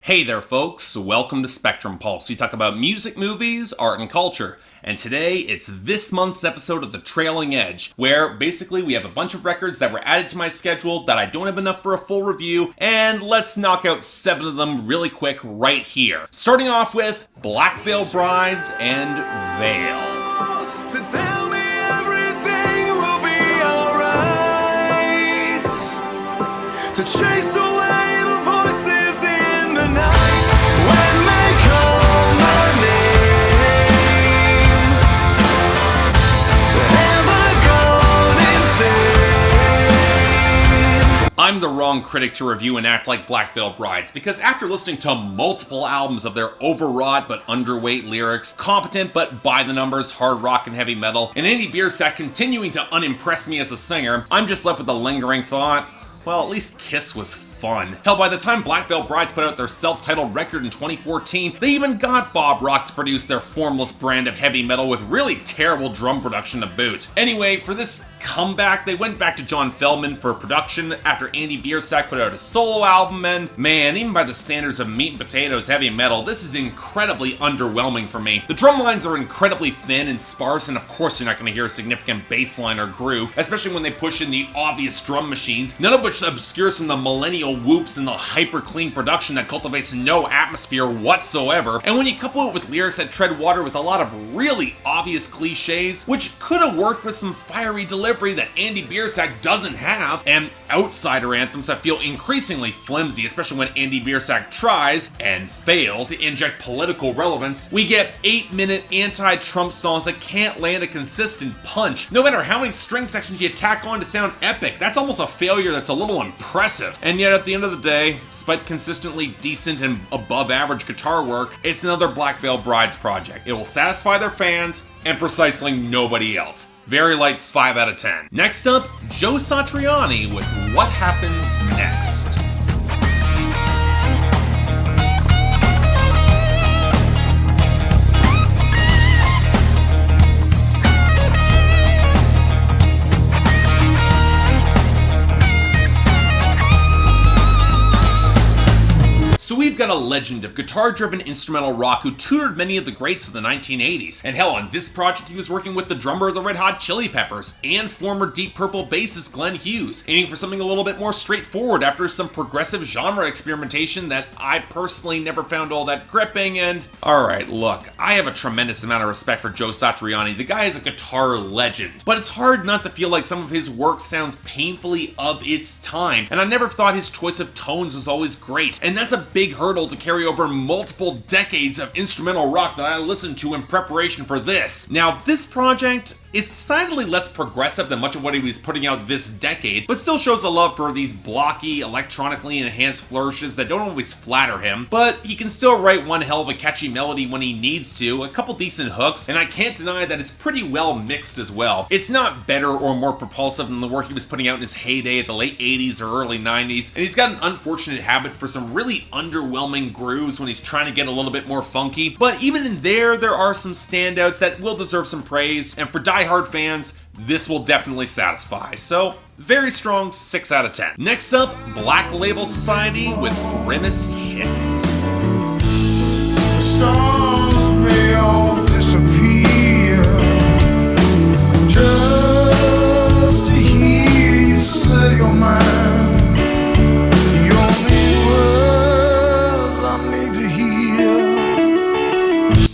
Hey there folks, welcome to Spectrum Pulse. We talk about music, movies, art, and culture. And today, it's this month's episode of The Trailing Edge, where basically we have a bunch of records that were added to my schedule that I don't have enough for a full review, and let's knock out 7 of them really quick right here. Starting off with Black Veil Brides and Vale. To tell me everything will be alright. To chase away the voices in the night when they call my name. Have I gone insane? I'm the wrong critic to review and act like Black Veil Brides, because after listening to multiple albums of their overwrought but underweight lyrics, competent but by-the-numbers hard rock and heavy metal, and Andy Biersack continuing to unimpress me as a singer, I'm just left with the lingering thought, well, at least Kiss was fun. Hell, by the time Black Veil Brides put out their self-titled record in 2014, they even got Bob Rock to produce their formless brand of heavy metal with really terrible drum production to boot. Anyway, for this comeback, they went back to John Feldmann for production after Andy Biersack put out a solo album, and man, even by the standards of meat and potatoes heavy metal, this is incredibly underwhelming for me. The drum lines are incredibly thin and sparse, and of course you're not going to hear a significant bass line or groove, especially when they push in the obvious drum machines, none of which obscures from the millennial whoops and the hyper clean production that cultivates no atmosphere whatsoever. And when you couple it with lyrics that tread water with a lot of really obvious cliches, which could have worked with some fiery delivery that Andy Biersack doesn't have, and outsider anthems that feel increasingly flimsy, especially when Andy Biersack tries and fails to inject political relevance, we get 8-minute anti-Trump songs that can't land a consistent punch. No matter how many string sections you tack on to sound epic, that's almost a failure that's a little impressive. And yet at the end of the day, despite consistently decent and above average guitar work, it's another Black Veil Brides project. It will satisfy their fans and precisely nobody else. Very light 5 out of 10. Next up, Joe Satriani with What Happens Next. So we've got a legend of guitar-driven instrumental rock who tutored many of the greats of the 1980s. And hell, on this project he was working with the drummer of the Red Hot Chili Peppers and former Deep Purple bassist Glenn Hughes, aiming for something a little bit more straightforward after some progressive genre experimentation that I personally never found all that gripping. And alright, look, I have a tremendous amount of respect for Joe Satriani. The guy is a guitar legend, but it's hard not to feel like some of his work sounds painfully of its time, and I never thought his choice of tones was always great, and that's a big hurdle to carry over multiple decades of instrumental rock that I listened to in preparation for this. Now, this project, it's decidedly less progressive than much of what he was putting out this decade, but still shows a love for these blocky, electronically enhanced flourishes that don't always flatter him, but he can still write one hell of a catchy melody when he needs to, a couple decent hooks, and I can't deny that it's pretty well mixed as well. It's not better or more propulsive than the work he was putting out in his heyday at the late 80s or early 90s, and he's got an unfortunate habit for some really underwhelming grooves when he's trying to get a little bit more funky, but even in there are some standouts that will deserve some praise, and for die-hard fans, this will definitely satisfy. So, very strong 6 out of 10. Next up, Black Label Society with Grimmest Hits. The stars may all disappear just to hear you say your mind. The only words I need to hear.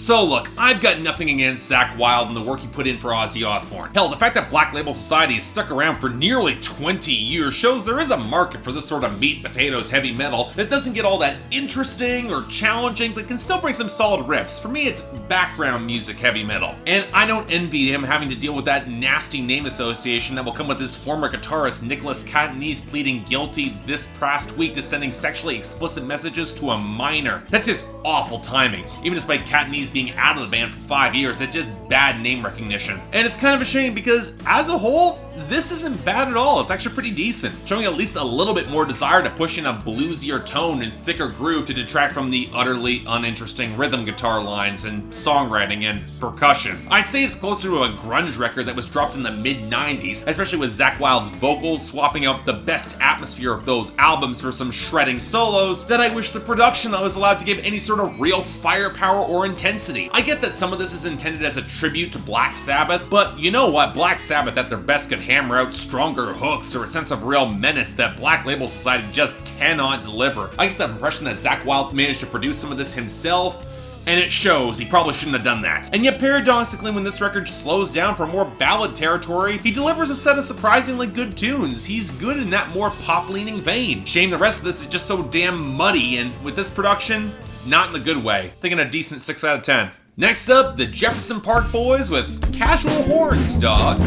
So look, I've got nothing against Zakk Wylde and the work he put in for Ozzy Osbourne. Hell, the fact that Black Label Society has stuck around for nearly 20 years shows there is a market for this sort of meat and potatoes heavy metal that doesn't get all that interesting or challenging, but can still bring some solid riffs. For me, it's background music heavy metal. And I don't envy him having to deal with that nasty name association that will come with his former guitarist Nicholas Catanese pleading guilty this past week to sending sexually explicit messages to a minor. That's just awful timing, even despite Catanese being out of the band for 5 years. It's just bad name recognition. And it's kind of a shame because, as a whole, this isn't bad at all. It's actually pretty decent, showing at least a little bit more desire to push in a bluesier tone and thicker groove to detract from the utterly uninteresting rhythm guitar lines and songwriting and percussion. I'd say it's closer to a grunge record that was dropped in the mid-90s, especially with Zakk Wylde's vocals swapping out the best atmosphere of those albums for some shredding solos that I wish the production was allowed to give any sort of real firepower or intensity. I get that some of this is intended as a tribute to Black Sabbath, but you know what? Black Sabbath at their best could hammer out stronger hooks or a sense of real menace that Black Label Society just cannot deliver. I get the impression that Zakk Wylde managed to produce some of this himself, and it shows. He probably shouldn't have done that. And yet paradoxically, when this record slows down for more ballad territory, he delivers a set of surprisingly good tunes. He's good in that more pop-leaning vein. Shame the rest of this is just so damn muddy, and with this production, not in the good way. Thinking a decent 6 out of 10. Next up, the Jefferson Park Boys with Casual Horns, dog.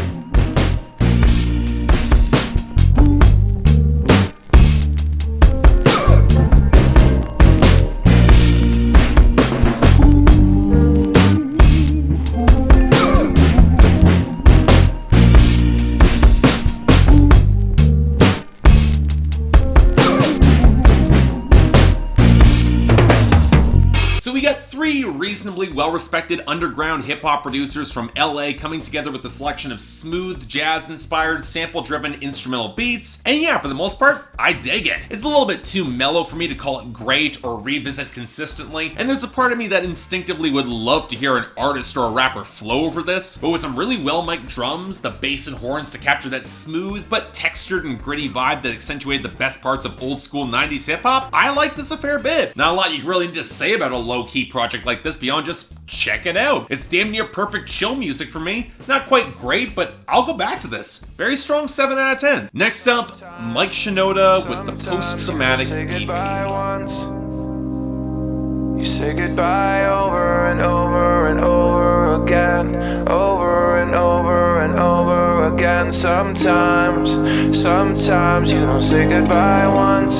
Reasonably well-respected underground hip-hop producers from LA coming together with a selection of smooth, jazz-inspired, sample-driven instrumental beats, and yeah, for the most part, I dig it. It's a little bit too mellow for me to call it great or revisit consistently, and there's a part of me that instinctively would love to hear an artist or a rapper flow over this, but with some really well-mic'd drums, the bass and horns to capture that smooth but textured and gritty vibe that accentuated the best parts of old-school 90s hip-hop, I like this a fair bit. Not a lot you really need to say about a low-key project like this beyond just check it out. It's damn near perfect chill music for me. Not quite great, but I'll go back to this. Very strong 7 out of 10. Next up, Mike Shinoda with the Post-Traumatic EP. You say goodbye over and over and over again, over and over and over again. Sometimes you don't say goodbye once.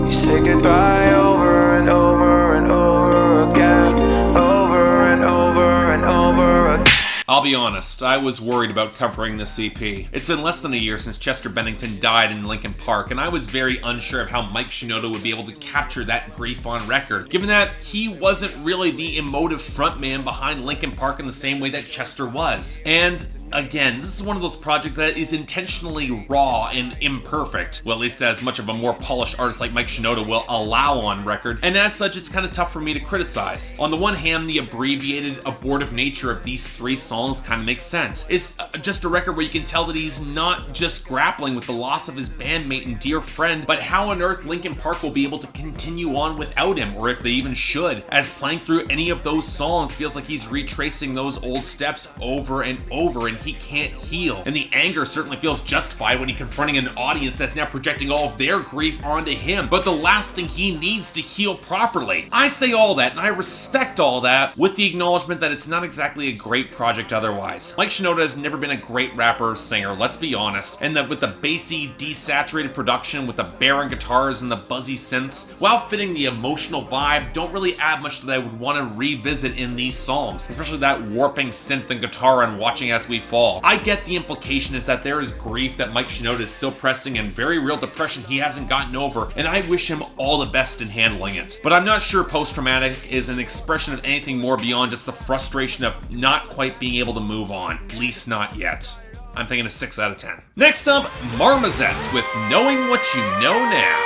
You say goodbye over and over and over again, over and over and over again. I'll be honest, I was worried about covering this EP. It's been less than a year since Chester Bennington died in Linkin Park, and I was very unsure of how Mike Shinoda would be able to capture that grief on record, given that he wasn't really the emotive frontman behind Linkin Park in the same way that Chester was. And again, this is one of those projects that is intentionally raw and imperfect, well, at least as much of a more polished artist like Mike Shinoda will allow on record, and as such, it's kind of tough for me to criticize. On the one hand, the abbreviated, abortive nature of these 3 songs kind of makes sense. It's just a record where you can tell that he's not just grappling with the loss of his bandmate and dear friend, but how on earth Linkin Park will be able to continue on without him, or if they even should, as playing through any of those songs feels like he's retracing those old steps over and over, and he can't heal. And the anger certainly feels justified when he's confronting an audience that's now projecting all of their grief onto him, but the last thing he needs to heal properly. I say all that, and I respect all that, with the acknowledgement that it's not exactly a great project otherwise. Mike Shinoda has never been a great rapper or singer, let's be honest, and that with the bassy, desaturated production with the barren guitars and the buzzy synths, while fitting the emotional vibe, don't really add much that I would want to revisit in these songs, especially that warping synth and guitar on Watching As We Fall. I get the implication is that there is grief that Mike Shinoda is still pressing and very real depression he hasn't gotten over, and I wish him all the best in handling it. But I'm not sure Post-Traumatic is an expression of anything more beyond just the frustration of not quite being able to move on, at least not yet. I'm thinking a 6 out of 10. Next up, Marmozets with Knowing What You Know Now.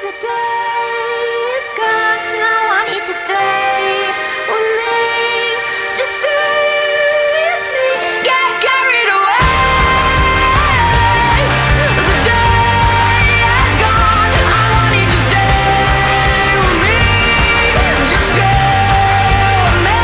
The day is gone, I want you to stay with me, just stay with me, get carried away. The day is gone, I want you to stay with me, just stay with me.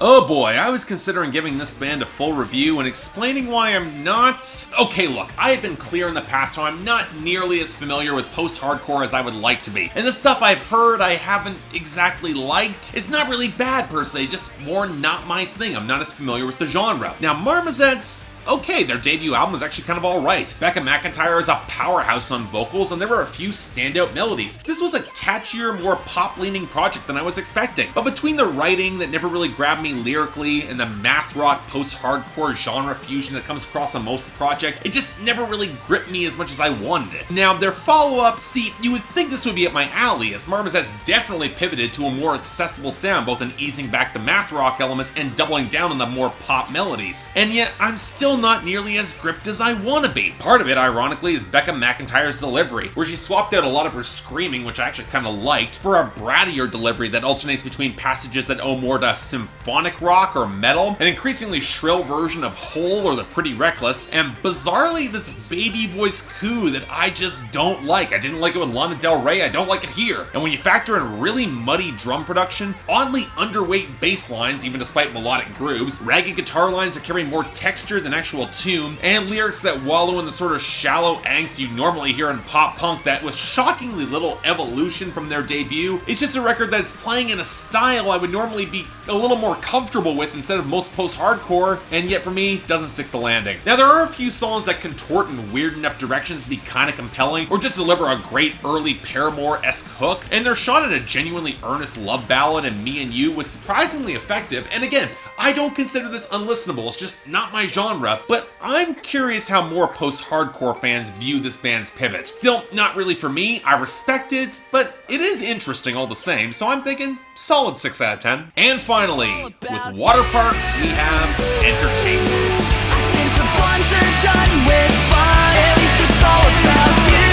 Oh boy, I was considering giving this band a full review and explaining why I'm not... Okay, look, I have been clear in the past how I'm not nearly as familiar with post-hardcore as I would like to be. And the stuff I've heard I haven't exactly liked. It's not really bad per se, just more not my thing. I'm not as familiar with the genre. Now, Marmozets, okay, their debut album was actually kind of alright. Becca McIntyre is a powerhouse on vocals, and there were a few standout melodies. This was a catchier, more pop-leaning project than I was expecting. But between the writing that never really grabbed me lyrically and the math rock post-hardcore genre fusion that comes across on most of the project, it just never really gripped me as much as I wanted it. Now, their follow-up, see, you would think this would be up my alley, as Marmozets definitely pivoted to a more accessible sound, both in easing back the math rock elements and doubling down on the more pop melodies. And yet, I'm still not nearly as gripped as I want to be. Part of it, ironically, is Becca McIntyre's delivery, where she swapped out a lot of her screaming, which I actually kind of liked, for a brattier delivery that alternates between passages that owe more to symphonic rock or metal, an increasingly shrill version of Hole or The Pretty Reckless, and bizarrely this baby voice coo that I just don't like. I didn't like it with Lana Del Rey, I don't like it here. And when you factor in really muddy drum production, oddly underweight bass lines, even despite melodic grooves, ragged guitar lines that carry more texture than actual tune, and lyrics that wallow in the sort of shallow angst you normally hear in pop punk that with shockingly little evolution from their debut, it's just a record that's playing in a style I would normally be a little more comfortable with instead of most post-hardcore, and yet for me, doesn't stick the landing. Now there are a few songs that contort in weird enough directions to be kind of compelling, or just deliver a great early Paramore-esque hook, and their shot at a genuinely earnest love ballad in Me and You was surprisingly effective, and again, I don't consider this unlistenable, it's just not my genre, but I'm curious how more post-hardcore fans view this band's pivot. Still, not really for me, I respect it, but it is interesting all the same, so I'm thinking solid 6 out of 10. And finally, with Waterparks, we have Entertainment. I think the ones are done with fun. At least it's all about you.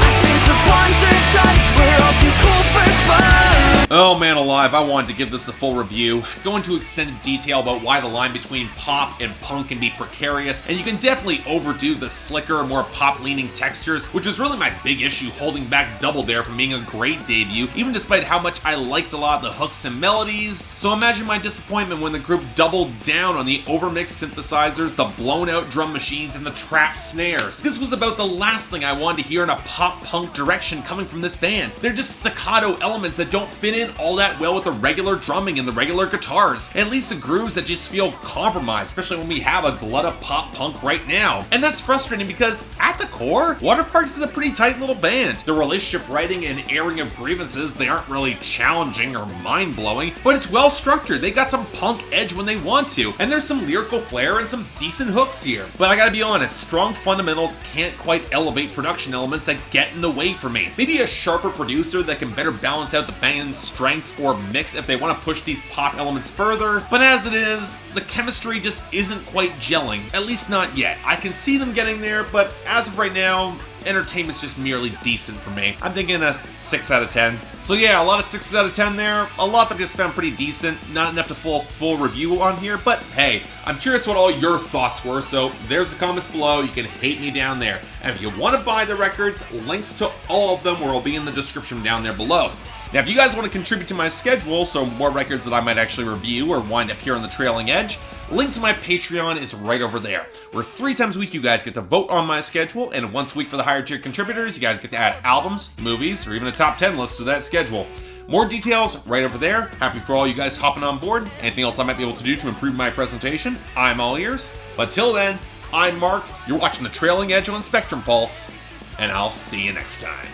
I think the ones are done. We're all too cool for fun. Oh man alive, I wanted to give this a full review, go into extended detail about why the line between pop and punk can be precarious, and you can definitely overdo the slicker, more pop-leaning textures, which was really my big issue holding back Double Dare from being a great debut, even despite how much I liked a lot of the hooks and melodies. So imagine my disappointment when the group doubled down on the overmixed synthesizers, the blown-out drum machines, and the trap snares. This was about the last thing I wanted to hear in a pop-punk direction coming from this band. They're just staccato elements that don't fit in all that well with the regular drumming and the regular guitars, and at least the grooves that just feel compromised, especially when we have a glut of pop punk right now. And that's frustrating because at the core, Waterparks is a pretty tight little band. The relationship writing and airing of grievances, they aren't really challenging or mind-blowing, but it's well structured. They got some punk edge when they want to, and there's some lyrical flair and some decent hooks here. But I gotta be honest, strong fundamentals can't quite elevate production elements that get in the way for me. Maybe a sharper producer that can better balance out the band's strengths or mix if they want to push these pop elements further, but as it is, the chemistry just isn't quite gelling, at least not yet. I can see them getting there, but as of right now, Entertainment's just merely decent for me. I'm thinking a 6 out of 10. So yeah, a lot of 6s out of 10 there, a lot that I just found pretty decent, not enough to full review on here, but hey, I'm curious what all your thoughts were, so there's the comments below, you can hate me down there. And if you want to buy the records, links to all of them will be in the description down there below. Now, if you guys want to contribute to my schedule, so more records that I might actually review or wind up here on the trailing edge, link to my Patreon is right over there, where 3 times a week you guys get to vote on my schedule, and once a week for the higher tier contributors, you guys get to add albums, movies, or even a top 10 list to that schedule. More details right over there. Happy for all you guys hopping on board. Anything else I might be able to do to improve my presentation, I'm all ears. But till then, I'm Mark, you're watching the Trailing Edge on Spectrum Pulse, and I'll see you next time.